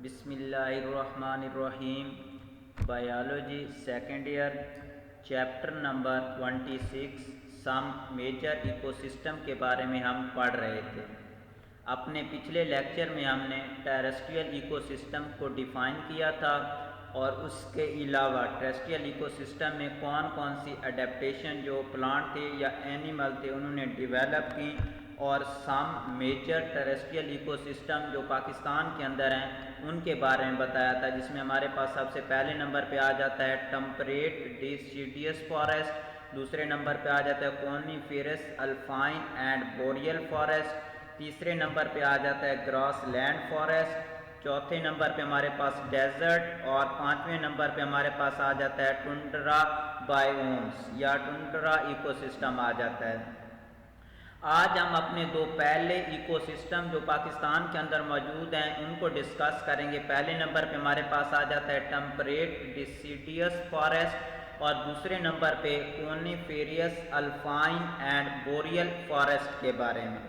बिस्मिल्लाहिर्रहमानिर्रहीम। Biology second year, chapter number 26 some major ecosystem के बारे में हम पढ़ रहे थे। अपने पिछले लेक्चर में हमने टेरेस्ट्रियल इकोसिस्टम को डिफ़ाइन किया था और उसके अलावा टेरेस्ट्रियल इकोसिस्टम में कौन कौन सी अडेप्टेशन जो प्लांट थे या एनिमल थे उन्होंने डेवलप की, और सम मेजर टेरेस्ट्रियल इकोसिस्टम जो पाकिस्तान के अंदर हैं उनके बारे में बताया था, जिसमें हमारे पास सबसे पहले नंबर पे आ जाता है टेम्परेट डिसिडियस फॉरेस्ट, दूसरे नंबर पे आ जाता है coniferous alpine and boreal forest, तीसरे नंबर पे आ जाता है ग्रासलैंड फॉरेस्ट, चौथे नंबर पे हमारे पास डेजर्ट, और पाँचवें नंबर पे हमारे पास आ जाता है टुंड्रा बायोम्स या टुंड्रा इकोसिस्टम आ जाता है। आज हम अपने दो पहले इकोसिस्टम जो पाकिस्तान के अंदर मौजूद हैं उनको डिस्कस करेंगे। पहले नंबर पे हमारे पास आ जाता है टेम्परेट डिसिडियस फॉरेस्ट और दूसरे नंबर पे coniferous alpine and boreal forest के बारे में।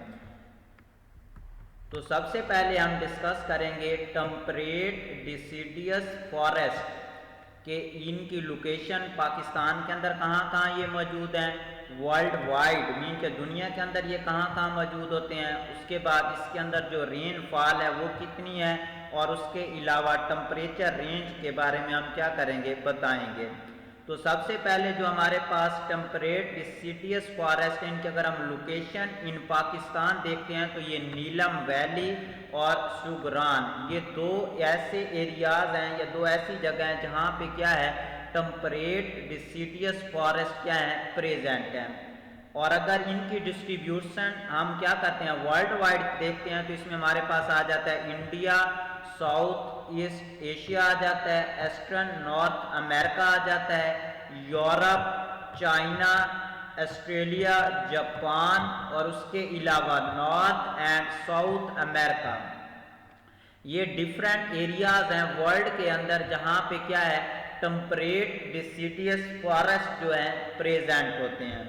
तो सबसे पहले हम डिस्कस करेंगे टेम्परेट डिसिडियस फॉरेस्ट के इनकी लोकेशन पाकिस्तान के अंदर कहाँ कहाँ ये मौजूद हैं, वर्ल्ड वाइड मीन के दुनिया के अंदर ये कहाँ कहाँ मौजूद होते हैं, उसके बाद इसके अंदर जो रेनफॉल है वो कितनी है, और उसके अलावा टेम्परेचर रेंज के बारे में हम क्या करेंगे बताएंगे। तो सबसे पहले जो हमारे पास टेम्परेट डिसिडियस फॉरेस्ट है, इनकी अगर हम लोकेशन इन पाकिस्तान देखते हैं तो ये नीलम वैली और सुगरान, ये दो ऐसे एरियाज हैं या दो ऐसी जगह हैं जहाँ पे क्या है टेम्परेट डिसिडियस फॉरेस्ट क्या है प्रेजेंट है। और अगर इनकी डिस्ट्रीब्यूशन हम क्या करते हैं वर्ल्ड वाइड देखते हैं तो इसमें हमारे पास आ जाता है इंडिया, साउथ ईस्ट एशिया आ जाता है, ईस्टर्न नॉर्थ अमेरिका आ जाता है, यूरोप, चाइना, ऑस्ट्रेलिया, जापान, और उसके अलावा नॉर्थ एंड साउथ अमेरिका। ये डिफरेंट एरियाज हैं वर्ल्ड के अंदर जहाँ पे क्या है टेम्परेट डिसिडियस फॉरेस्ट जो है प्रेजेंट होते हैं।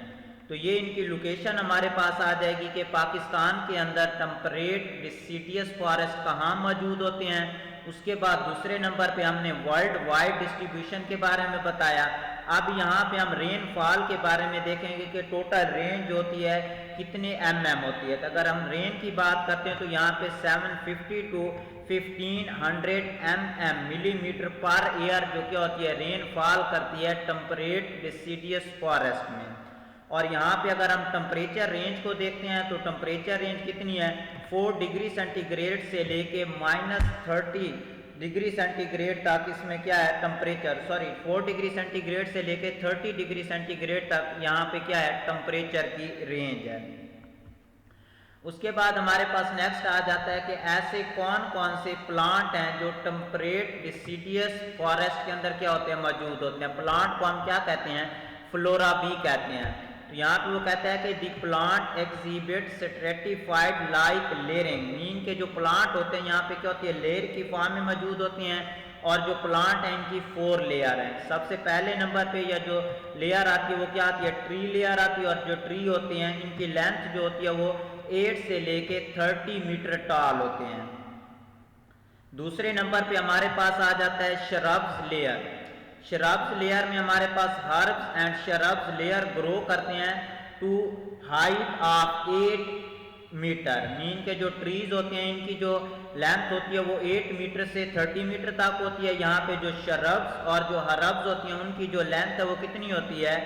तो ये इनकी लोकेशन हमारे पास आ जाएगी कि पाकिस्तान के अंदर टेम्परेट डिसिडियस फॉरेस्ट कहाँ मौजूद होते हैं। उसके बाद दूसरे नंबर पे हमने वर्ल्ड वाइड डिस्ट्रीब्यूशन के बारे में बताया। अब यहाँ पे हम रेनफॉल के बारे में देखेंगे कि टोटल रेंज होती है कितने mm होती है। तो अगर हम रेन की बात करते हैं तो यहाँ पे 750 to 1500 mm millimetre per year जो क्या होती है रेनफॉल करती है टेम्परेट डिसिडियस फॉरेस्ट में। और यहाँ पे अगर हम टेम्परेचर रेंज को देखते हैं तो टेम्परेचर रेंज कितनी है 4 डिग्री सेंटीग्रेड से लेके -30 डिग्री सेंटीग्रेड तक इसमें क्या है टेम्परेचर 4 डिग्री सेंटीग्रेड से लेके 30 डिग्री सेंटीग्रेड तक यहाँ पे क्या है टेम्परेचर की रेंज है। उसके बाद हमारे पास नेक्स्ट आ जाता है कि ऐसे कौन कौन से प्लांट हैं जो टेम्परेट डिसिडियस फॉरेस्ट के अंदर क्या होते हैं मौजूद होते हैं। प्लांट को हम क्या कहते हैं फ्लोरा भी कहते हैं। तो यहाँ पे वो कहता है कि the plant exhibit stratified like layering, mean के जो प्लांट होते हैं यहाँ पे क्या होती है लेयर की फॉर्म में मौजूद होती हैं, और जो प्लांट है इनकी 4 लेयर हैं। सबसे पहले नंबर पे या जो लेयर आती है वो क्या आती है ट्री लेयर आती है, और जो ट्री होते हैं इनकी लेंथ जो होती है वो 8 से लेके 30 मीटर टॉल होते हैं। दूसरे नंबर पे हमारे पास आ जाता है शरब्स लेयर। शरब्स लेयर में हमारे पास herbs and shrubs layer grow करते हैं to height of 8 metre, mean के जो ट्रीज होते हैं इनकी जो लेंथ होती है वो 8 मीटर से 30 मीटर तक होती है। यहाँ पे जो शरब्स और जो हर्ब्स होती हैं उनकी जो लेंथ है वो कितनी होती है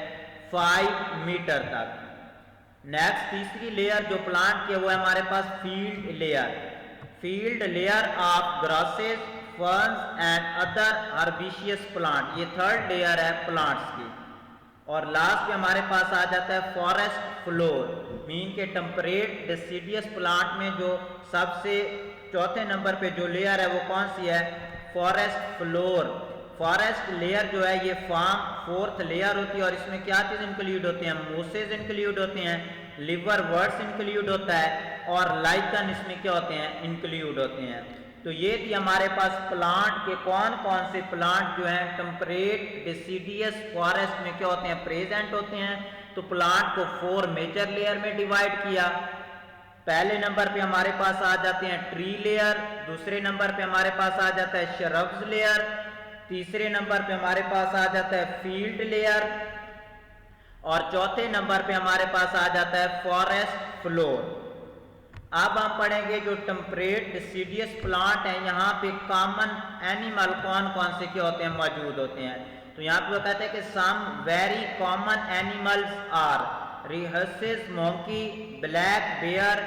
5 मीटर तक। नेक्स्ट तीसरी लेयर जो प्लांट की वो है हमारे पास field layer. Field layer of grasses, ferns and other herbaceous plant, ये थर्ड लेयर है प्लांट्स की। और लास्ट में हमारे पास आ जाता है फॉरेस्ट फ्लोर, मीन के टेम्परेट डिसिडियस प्लांट में जो सबसे चौथे नंबर पे जो लेयर है वो कौन सी है फॉरेस्ट फ्लोर। फॉरेस्ट लेयर जो है ये फॉर्म 4th लेयर होती है, और इसमें क्या चीज़ इंक्लूड होते हैं मोसेस इंक्लूड होते हैं, लिवर वर्ड्स इंक्लूड होता है, और लाइकन इसमें क्या होते हैं इंक्लूड होते हैं। तो ये थी हमारे पास प्लांट के कौन कौन से प्लांट जो हैं टेम्परेट डिसिडियस फॉरेस्ट में क्या होते हैं प्रेजेंट होते हैं। तो प्लांट को 4 मेजर लेयर में डिवाइड किया। पहले नंबर पे हमारे पास आ जाते हैं ट्री लेयर, दूसरे नंबर पे हमारे पास आ जाता है श्रब्स लेयर, तीसरे नंबर पे हमारे पास आ जाता है फील्ड लेयर और चौथे नंबर पे हमारे पास आ जाता है फॉरेस्ट फ्लोर। अब हम पढ़ेंगे जो टेम्परेट डिसीडियस प्लांट है, यहाँ पे कॉमन एनिमल कौन कौन से क्या होते हैं, मौजूद होते हैं। तो यहाँ पे वो कहते हैं कि some very common animals are rhesus monkey, black bear,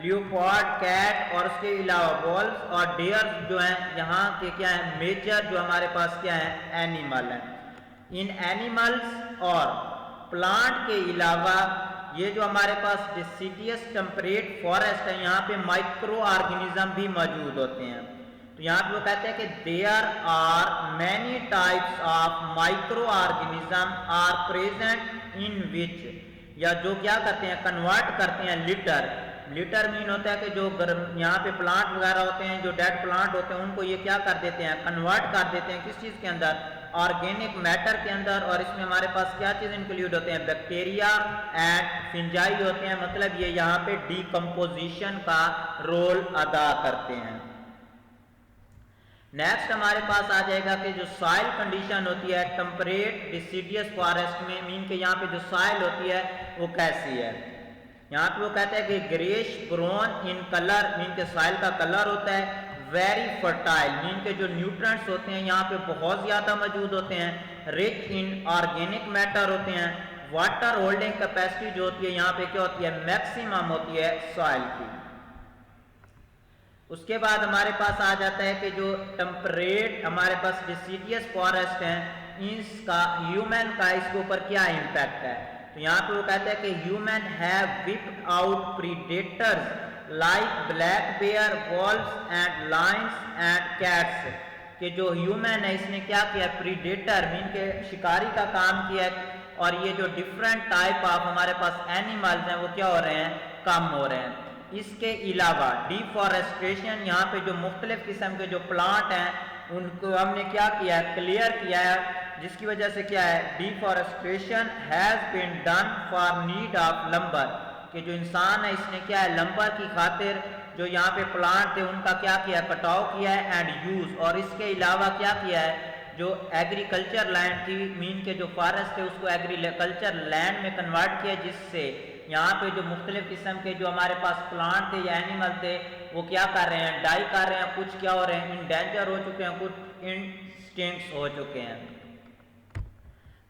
leopard cat और उसके अलावा वॉल्व्स और डियर जो हैं यहाँ के क्या है मेजर जो हमारे पास क्या है एनिमल है। इन एनिमल्स और प्लांट के अलावा ये जो हमारे पास डिसीडियस टेम्परेट फॉरेस्ट है, यहाँ पे माइक्रो ऑर्गेनिज्म भी मौजूद होते हैं। तो यहाँ पे वो कहते हैं कि there are many types of micro organism are present in which, या जो क्या करते हैं कन्वर्ट करते हैं लिटर। लिटर मीन होता है कि जो यहाँ पे प्लांट वगैरह होते हैं, जो डेड प्लांट होते हैं, उनको ये क्या कर देते हैं कन्वर्ट कर देते हैं किस चीज़ के अंदर, ऑर्गेनिक मैटर के अंदर। और इसमें हमारे पास क्या चीज़ इंक्लूड होते हैं, बैक्टीरिया एंड फिंजाई होते हैं, मतलब ये यहाँ पे डिकम्पोजिशन का रोल अदा करते हैं। नेक्स्ट हमारे पास आ जाएगा कि जो सॉइल कंडीशन होती है टेम्परेट डिसीडियस फॉरेस्ट में, मीन के यहाँ पे जो सॉइल होती है वो कैसी है। यहाँ पे वो कहते हैं कि greyish brown in colour, mean के सॉइल का कलर होता है, वेरी फर्टाइल, मीन के जो न्यूट्रिएंट्स होते हैं यहाँ पे बहुत ज़्यादा मौजूद होते हैं, रिच इन ऑर्गेनिक मैटर होते हैं, वाटर होल्डिंग कैपेसिटी जो होती है यहाँ पे क्या होती है मैक्सिमम होती है सॉइल की। उसके बाद हमारे पास आ जाता है कि जो टेम्परेट हमारे पास डिसीडियस फॉरेस्ट है, इसका ह्यूमन का इसके ऊपर क्या इम्पैक्ट है। तो यहाँ पे वो कहते हैं कि human have wiped out predators like black bear, wolves and lions and cats, कि जो ह्यूमन है इसने क्या किया प्रीडेटर मीन के शिकारी का काम किया, और ये जो डिफरेंट टाइप ऑफ हमारे पास एनिमल्स हैं वो क्या हो रहे हैं कम हो रहे हैं। इसके अलावा डिफॉरेस्टेशन, यहाँ पे जो मुख्तलिफ किस्म के जो प्लांट हैं उनको हमने क्या किया है क्लियर किया है, जिसकी वजह से क्या है deforestation has been done for need of lumber, कि जो इंसान है इसने क्या है लंबर की खातिर जो यहाँ पे प्लांट थे उनका क्या किया कटाव किया है एंड यूज, और इसके अलावा क्या किया है जो एग्रीकल्चर लैंड थी मीन के जो फॉरेस्ट थे उसको एग्रीकल्चर लैंड में कन्वर्ट किया, जिससे यहाँ पे जो मुख्तलिफ किस्म के जो हमारे पास प्लांट थे या एनिमल थे वो क्या कर रहे हैं डाई कर रहे हैं, कुछ क्या हो रहे हैं इंडेंजर हो चुके हैं, कुछ इंस्टिंक्ट्स हो चुके हैं।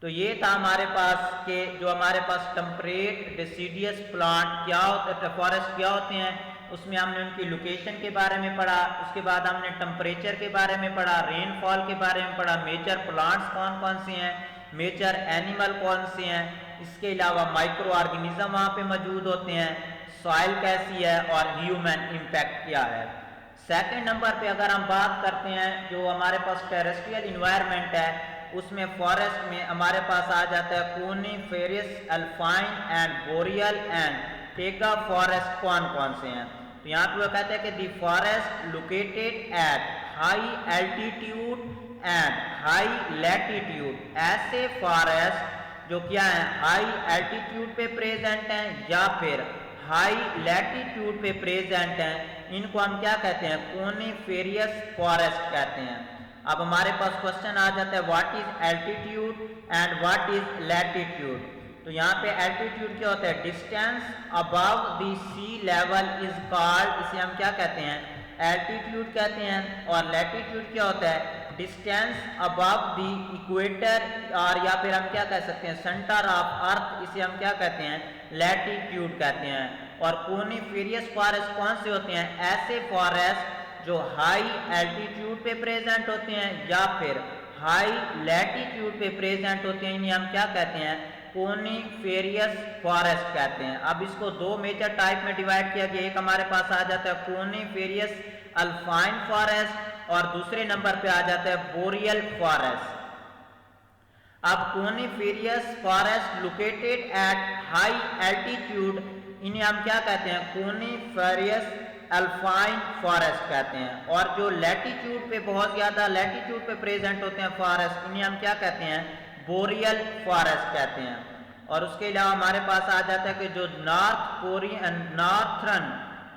तो ये था हमारे पास के जो हमारे पास टेम्परेट डिसीडियस प्लांट क्या होते फॉरेस्ट क्या होते हैं, उसमें हमने उनकी लोकेशन के बारे में पढ़ा, उसके बाद हमने टेम्परेचर के बारे में पढ़ा, रेनफॉल के बारे में पढ़ा, मेजर प्लांट्स कौन कौन से हैं, मेजर एनिमल कौन से हैं, इसके अलावा माइक्रो ऑर्गेनिज्म वहाँ पे मौजूद होते हैं, सॉइल कैसी है और ह्यूमन इम्पैक्ट क्या है। सेकंड नंबर पे अगर हम बात करते हैं जो हमारे पास टेरेस्ट्रियल इन्वायरमेंट है उसमें फॉरेस्ट में हमारे पास आ जाता है coniferous, alpine and boreal and Tega forest कौन कौन से हैं। तो यहाँ पे वो कहते हैं कि दी forest located at high altitude and high latitude, ऐसे फॉरेस्ट जो क्या है हाई एल्टीट्यूड पे प्रेजेंट हैं या फिर हाई लैटिट्यूड पे प्रेजेंट हैं, इनको हम क्या कहते हैं कोनिफेरियस फॉरेस्ट कहते हैं। अब हमारे पास क्वेश्चन आ जाता है what is altitude and what is latitude. तो यहाँ पे एल्टीट्यूड क्या होता है distance above the sea level is called, इसे हम क्या कहते हैं एल्टीट्यूड कहते हैं, और लैटिट्यूड क्या होता है डिस्टेंस अबव द इक्वेटर, और या फिर हम क्या कह सकते हैं सेंटर ऑफ अर्थ, इसे हम क्या कहते हैं लैटिट्यूड कहते हैं। और कोनिफेरियस फॉरेस्ट कौन से होते हैं ऐसे फॉरेस्ट जो हाई एल्टीट्यूड पे प्रेजेंट होते हैं या फिर हाई लैटिट्यूड पे प्रेजेंट होते हैं, इन्हें हम क्या कहते हैं कोनिफेरियस फॉरेस्ट कहते हैं। अब इसको दो मेजर टाइप में डिवाइड किया गया, एक हमारे पास आ जाता है कोनिफेरियस अल्पाइन फॉरेस्ट और दूसरे नंबर पे आ जाता है बोरियल फॉरेस्ट। अब coniferous forest located at high altitude, इन्हें हम क्या कहते हैं कोनिफेरियस अल्पाइन फॉरेस्ट कहते हैं, और जो लैटिट्यूड पे बहुत ज्यादा लैटिट्यूड पे प्रेजेंट होते हैं फॉरेस्ट, इन्हें हम क्या कहते हैं बोरियल फॉरेस्ट कहते हैं। और उसके अलावा हमारे पास आ जाता है कि जो नॉर्थर्न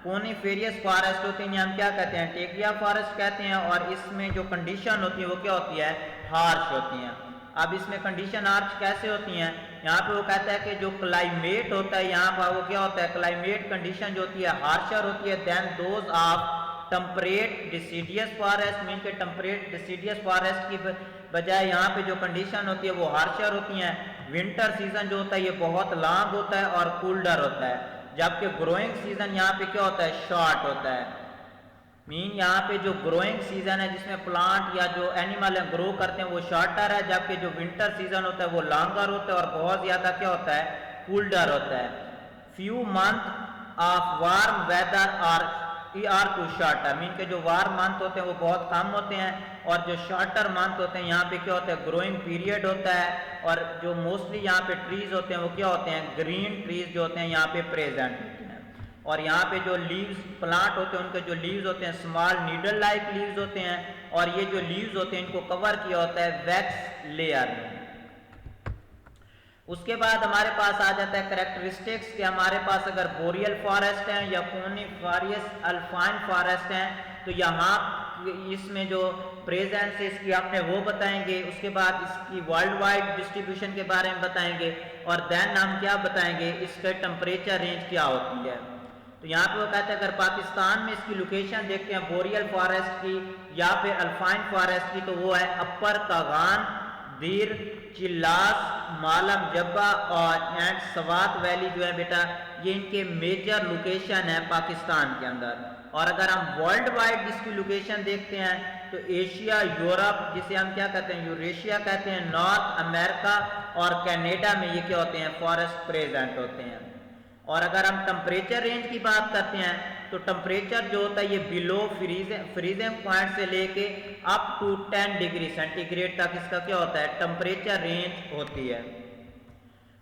कोनिफेरियस फॉरेस्ट होते हैं, हम क्या कहते हैं, टेकिया फॉरेस्ट कहते हैं, और इसमें जो कंडीशन होती है वो क्या होती है, हार्श होती हैं। अब इसमें कंडीशन हार्श कैसे होती हैं, यहाँ पे वो कहता है कि जो क्लाइमेट होता है यहाँ पर वो क्या होता है, क्लाइमेट कंडीशन जो होती है हार्शर होती है then those of temperate deciduous forest, mean के टेम्परेट डिसीडियस फॉरेस्ट की बजाय यहाँ पे जो कंडीशन होती है वो हार्शर होती हैं। विंटर सीजन जो होता है ये बहुत लॉन्ग होता है और कूल्डर होता है, जबकि ग्रोइंग सीजन यहाँ पे क्या होता है, शॉर्ट होता है। मीन यहाँ पे जो ग्रोइंग सीजन है जिसमें प्लांट या जो एनिमल है ग्रो करते हैं वो शॉर्टर है, जबकि जो विंटर सीजन होता है वो लॉन्गर होता है और बहुत ज्यादा क्या होता है, कूल्डर होता है। Few month of warm weather are too shorter, mean के जो वार्म मंथ होते हैं वो बहुत कम होते हैं और जो शॉर्टर मंथ होते हैं यहाँ पे क्या होता है, ग्रोइंग पीरियड होता है, और जो मोस्टली यहाँ पे ट्रीज होते हैं वो क्या होते हैं, ग्रीन ट्रीज जो होते हैं यहाँ पे प्रेजेंट होते हैं। और यहाँ पे जो लीव्स प्लांट होते हैं उनके जो लीव्स होते हैं स्मॉल नीडल लाइक लीव्स होते हैं, और ये जो लीव्स होते हैं इनको कवर किया होता है वैक्स लेयर में। उसके बाद हमारे पास आ जाता है करेक्टरिस्टिक्स कि हमारे पास अगर बोरियल फॉरेस्ट है या कोनिफेरियस अल्पाइन फॉरेस्ट है तो यहाँ इसमें जो प्रेजेंस है इसकी आपने वो बताएंगे, उसके बाद इसकी वर्ल्ड वाइड डिस्ट्रीब्यूशन के बारे में बताएंगे, और देन हम क्या बताएंगे, इसका टेम्परेचर रेंज क्या होती है। तो यहाँ पे वो कहते हैं अगर पाकिस्तान में इसकी लोकेशन देखते हैं बोरियल फॉरेस्ट की या फिर अल्पाइन फॉरेस्ट की, तो वो है अपर कागान, दीर, चिल्लास, मालम जब्बा और एंड सवात वैली जो है बेटा ये इनके मेजर लोकेशन है पाकिस्तान के अंदर। और अगर हम वर्ल्ड वाइड इसकी लोकेशन देखते हैं तो एशिया, यूरोप जिसे हम क्या कहते हैं यूरेशिया कहते हैं, नॉर्थ अमेरिका और कनाडा में ये क्या होते हैं, फॉरेस्ट प्रेजेंट होते हैं। और अगर हम टेम्परेचर रेंज की बात करते हैं तो टेम्परेचर जो होता है ये बिलो फ्रीजिंग पॉइंट से लेके अप टू 10 डिग्री सेंटीग्रेड तक इसका क्या होता है, टेम्परेचर रेंज होती है।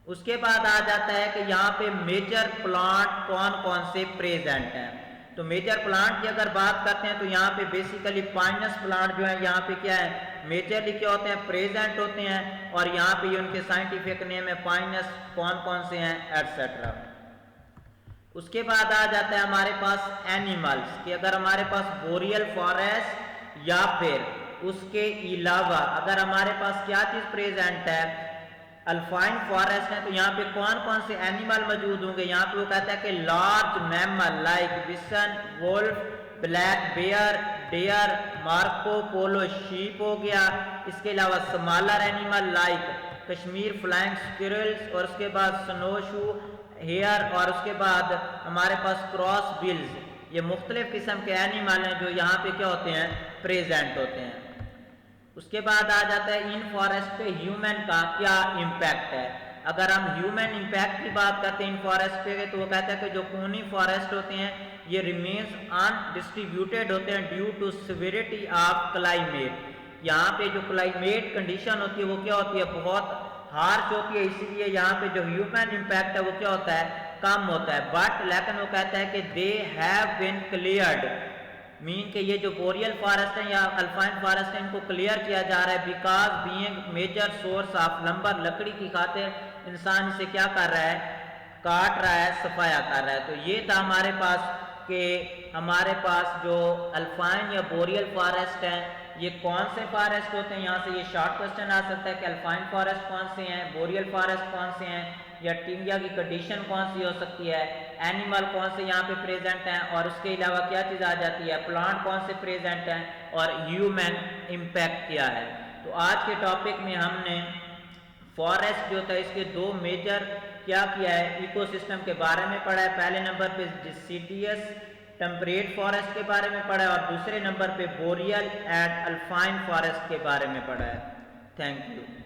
उसके बाद आ जाता है कि यहाँ पे मेजर प्लांट कौन कौन से प्रेजेंट हैं। तो मेजर प्लांट की अगर बात करते हैं तो यहाँ पे बेसिकली पाइनस प्लांट जो है यहाँ पे क्या है, मेजरली क्या होते हैं, प्रेजेंट होते हैं, और यहाँ पे उनके साइंटिफिक नेम है पाइनस, कौन कौन से हैं एटसेट्रा। उसके बाद आ जाता है हमारे पास एनिमल्स कि अगर हमारे पास बोरियल फॉरेस्ट या फिर उसके अलावा अगर हमारे पास क्या चीज प्रेजेंट है, अल्पाइन फॉरेस्ट है, तो यहाँ पे कौन कौन से एनिमल मौजूद होंगे। यहाँ पे वो कहता है कि large mammal like bison, wolf, black bear, deer, Marco Polo sheep हो गया। इसके अलावा smaller animal like Kashmir flying squirrels, और उसके बाद स्नोशू हेयर, और उसके बाद हमारे पास क्रॉस बिल्स, ये मुख्तलिफ किस्म के एनिमल हैं जो यहाँ पे क्या होते हैं, प्रेजेंट होते हैं। उसके बाद आ जाता है इन फॉरेस्ट पे ह्यूमन का क्या इम्पैक्ट है। अगर हम ह्यूमन इम्पैक्ट की बात करते हैं इन फॉरेस्ट पे तो वो कहता है कि जो कोनी फॉरेस्ट होते हैं ये रिमेन्स अनडिस्ट्रीब्यूटेड होते हैं due to severity of climate. यहाँ पे जो क्लाइमेट कंडीशन होती है वो क्या होती है, बहुत हार्श होती है, इसीलिए यहाँ पे जो ह्यूमन इम्पैक्ट है वो क्या होता है, कम होता है। बट लेकिन वो कहता है कि they have been cleared, mean के ये जो बोरियल फॉरेस्ट है या अल्पाइन फॉरेस्ट है इनको क्लियर किया जा रहा है because being major source of lumber, लकड़ी की खातिर इंसान इसे क्या कर रहा है, काट रहा है, सफाया कर रहा है। तो ये था हमारे पास कि हमारे पास जो अल्पाइन या बोरियल फॉरेस्ट है ये कौन से फॉरेस्ट होते हैं। यहाँ से ये शॉर्ट क्वेश्चन आ सकता है कि अल्पाइन फॉरेस्ट कौन से हैं, बोरियल फॉरेस्ट कौन से हैं, या टिंगिया की कंडीशन कौन सी हो सकती है, एनिमल कौन से यहाँ पे प्रेजेंट हैं, और उसके अलावा क्या चीज़ आ जाती है, प्लांट कौन से प्रेजेंट हैं, और ह्यूमन इम्पैक्ट क्या है। तो आज के टॉपिक में हमने फॉरेस्ट जो था इसके दो मेजर क्या किया है, इकोसिस्टम के बारे में पढ़ा है। पहले नंबर पे डिसीडियस टेम्परेट फॉरेस्ट के बारे में पढ़ा है और दूसरे नंबर पे बोरियल एंड अल्पाइन फॉरेस्ट के बारे में पढ़ा है। Thank you.